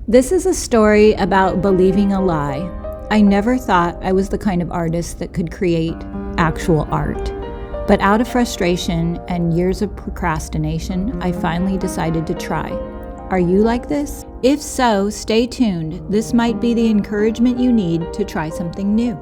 This is a story about believing a lie. I never thought I was the kind of artist that could create actual art. But out of frustration and years of procrastination, I finally decided to try. Are you like this? If so, stay tuned. This might be the encouragement you need to try something new.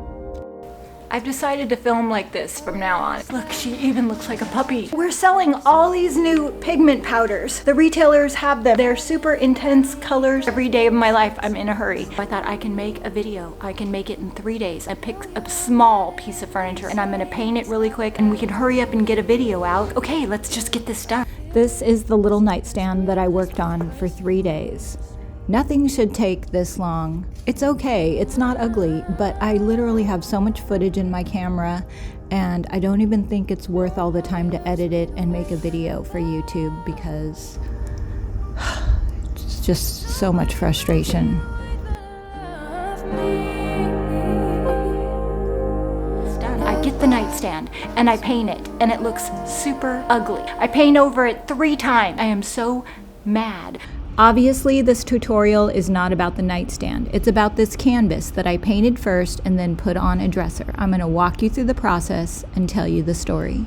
I've decided to film like this from now on. Look, she even looks like a puppy. We're selling all these new pigment powders. The retailers have them. They're super intense colors. Every day of my life, I'm in a hurry. I thought I can make a video. I can make it in 3 days. I picked a small piece of furniture and I'm gonna paint it really quick and we can hurry up and get a video out. Okay, let's just get this done. This is the little nightstand that I worked on for 3 days. Nothing should take this long. It's okay, it's not ugly, but I literally have so much footage in my camera and I don't even think it's worth all the time to edit it and make a video for YouTube because it's just so much frustration. I get the nightstand and I paint it and it looks super ugly. I paint over it 3 times. I am so mad. Obviously, this tutorial is not about the nightstand. It's about this canvas that I painted first and then put on a dresser. I'm going to walk you through the process and tell you the story.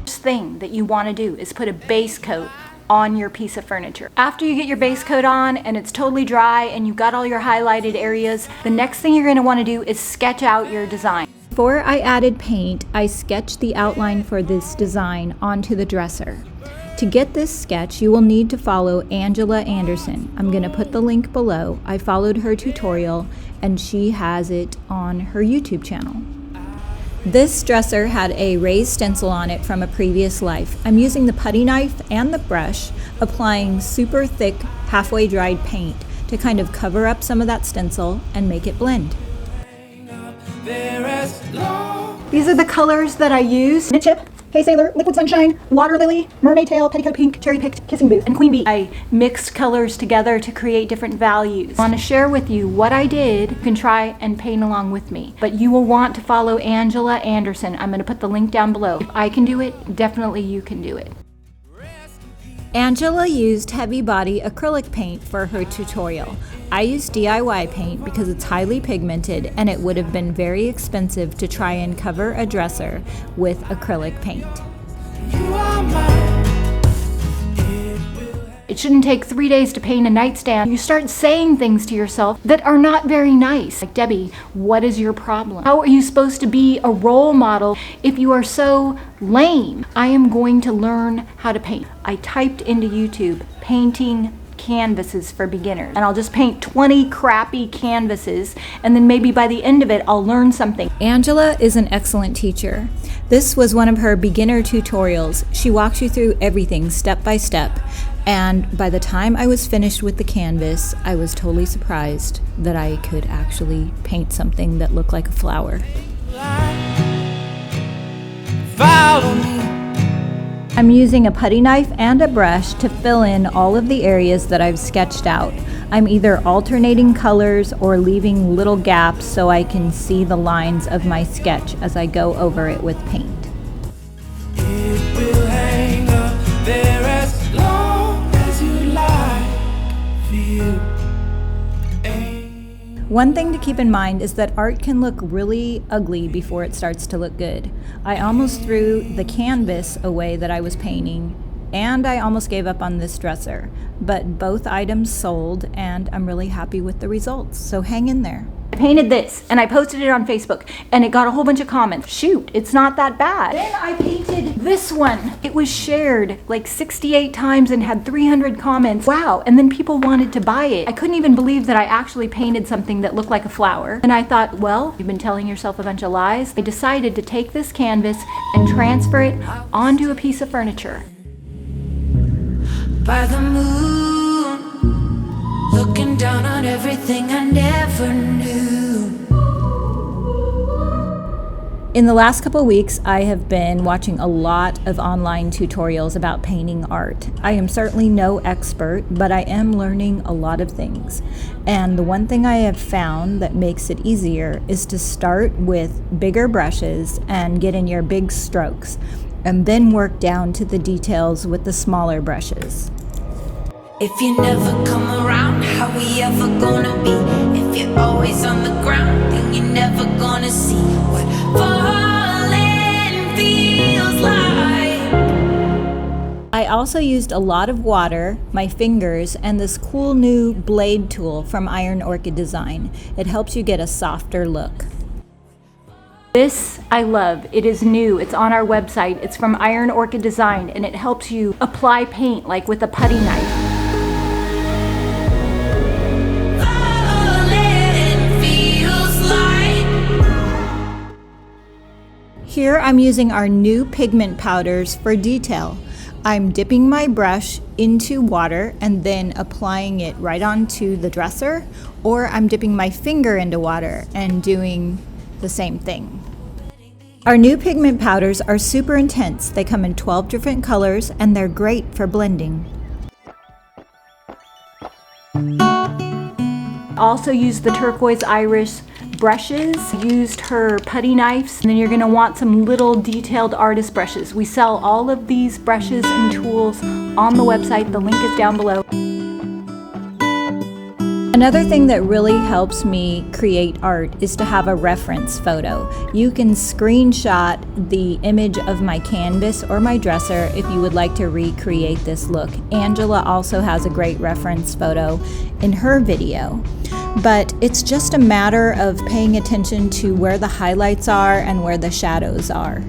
First thing that you want to do is put a base coat on your piece of furniture. After you get your base coat on and it's totally dry and you've got all your highlighted areas, the next thing you're going to want to do is sketch out your design. Before I added paint, I sketched the outline for this design onto the dresser. To get this sketch, you will need to follow Angela Anderson. I'm going to put the link below. I followed her tutorial and she has it on her YouTube channel. This dresser had a raised stencil on it from a previous life. I'm using the putty knife and the brush, applying super thick, halfway dried paint to kind of cover up some of that stencil and make it blend. These are the colors that I used. Mint Chip, Hey Sailor, Liquid Sunshine, Water Lily, Mermaid Tail, Petticoat Pink, Cherry Picked, Kissing Booth, and Queen Bee. I mixed colors together to create different values. I want to share with you what I did. You can try and paint along with me, but you will want to follow Angela Anderson. I'm going to put the link down below. If I can do it, definitely you can do it. Angela used heavy body acrylic paint for her tutorial. I used DIY paint because it's highly pigmented and it would have been very expensive to try and cover a dresser with acrylic paint. It shouldn't take 3 days to paint a nightstand. You start saying things to yourself that are not very nice. Like, Debbie, what is your problem? How are you supposed to be a role model if you are so lame? I am going to learn how to paint. I typed into YouTube, painting canvases for beginners, and I'll just paint 20 crappy canvases and then maybe by the end of it I'll learn something. Angela is an excellent teacher. This was one of her beginner tutorials. She walks you through everything step by step, and by the time I was finished with the canvas, I was totally surprised that I could actually paint something that looked like a flower. Follow me. I'm using a putty knife and a brush to fill in all of the areas that I've sketched out. I'm either alternating colors or leaving little gaps so I can see the lines of my sketch as I go over it with paint. It will hang up there as long as you like. Feel. One thing to keep in mind is that art can look really ugly before it starts to look good. I almost threw the canvas away that I was painting, and I almost gave up on this dresser. But both items sold, and I'm really happy with the results, so hang in there. I painted this, and I posted it on Facebook, and it got a whole bunch of comments. Shoot, it's not that bad. Then I painted this one. It was shared like 68 times and had 300 comments. Wow, and then people wanted to buy it. I couldn't even believe that I actually painted something that looked like a flower. And I thought, well, you've been telling yourself a bunch of lies. I decided to take this canvas and transfer it onto a piece of furniture. By the moon, looking down on everything I never knew. In the last couple of weeks, I have been watching a lot of online tutorials about painting art. I am certainly no expert, but I am learning a lot of things. And the one thing I have found that makes it easier is to start with bigger brushes and get in your big strokes, and then work down to the details with the smaller brushes. If you never come around, how we ever gonna be? If you're always on the ground, then you're never gonna see what falling feels like. I also used a lot of water, my fingers, and this cool new blade tool from Iron Orchid Design. It helps you get a softer look. This I love. It is new. It's on our website. It's from Iron Orchid Design, and it helps you apply paint like with a putty knife. Here I'm using our new pigment powders for detail. I'm dipping my brush into water and then applying it right onto the dresser, or I'm dipping my finger into water and doing the same thing. Our new pigment powders are super intense. They come in 12 different colors and they're great for blending. Also used the turquoise iris brushes, used her putty knives, and then you're going to want some little detailed artist brushes. We sell all of these brushes and tools on the website. The link is down below. Another thing that really helps me create art is to have a reference photo. You can screenshot the image of my canvas or my dresser if you would like to recreate this look. Angela also has a great reference photo in her video. But it's just a matter of paying attention to where the highlights are and where the shadows are.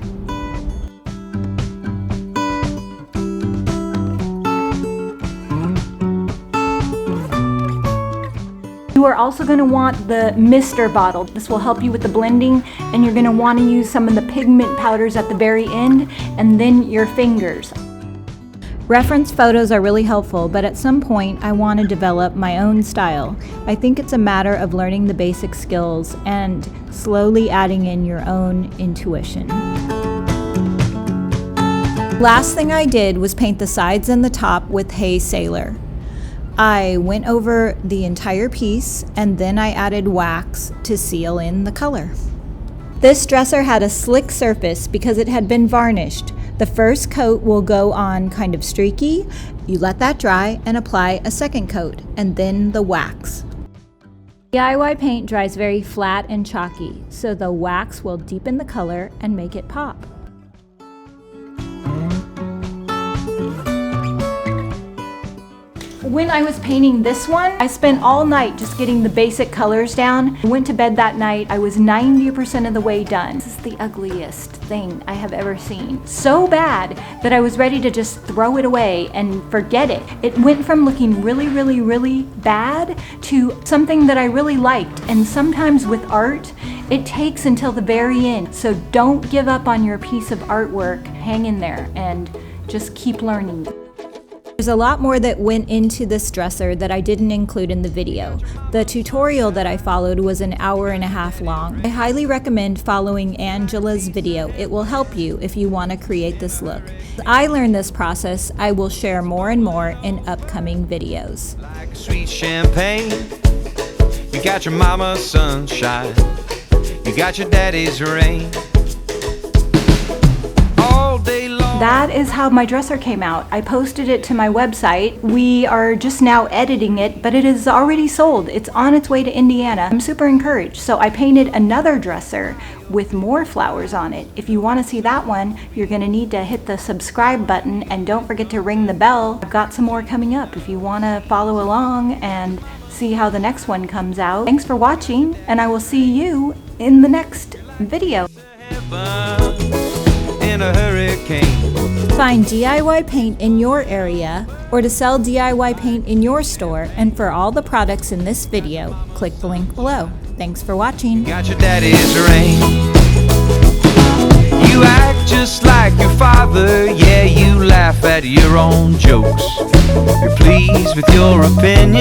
You are also going to want the mister bottle. This will help you with the blending, and you're going to want to use some of the pigment powders at the very end and then your fingers. Reference photos are really helpful, but at some point I want to develop my own style. I think it's a matter of learning the basic skills and slowly adding in your own intuition. Last thing I did was paint the sides and the top with Hey Sailor. I went over the entire piece and then I added wax to seal in the color. This dresser had a slick surface because it had been varnished. The first coat will go on kind of streaky. You let that dry and apply a second coat, and then the wax. DIY paint dries very flat and chalky, so the wax will deepen the color and make it pop. When I was painting this one, I spent all night just getting the basic colors down. I went to bed that night. I was 90% of the way done. This is the ugliest thing I have ever seen. So bad that I was ready to just throw it away and forget it. It went from looking really, really, really bad to something that I really liked. And sometimes with art, it takes until the very end. So don't give up on your piece of artwork. Hang in there and just keep learning. There's a lot more that went into this dresser that I didn't include in the video. The tutorial that I followed was an hour-and-a-half long. I highly recommend following Angela's video. It will help you if you want to create this look. As I learned this process, I will share more and more in upcoming videos. Like sweet champagne, you got your mama's sunshine, you got your daddy's rain. That is how my dresser came out. I posted it to my website. We are just now editing it, but it is already sold. It's on its way to Indiana. I'm super encouraged. So I painted another dresser with more flowers on it. If you want to see that one, you're going to need to hit the subscribe button and don't forget to ring the bell. I've got some more coming up if you want to follow along and see how the next one comes out. Thanks for watching, and I will see you in the next video. In a hurricane. Find DIY paint in your area or to sell DIY paint in your store, and for all the products in this video, click the link below. Thanks for watching. Got your daddy's ring. You act just like your father, yeah, you laugh at your own jokes. You're pleased with your opinion.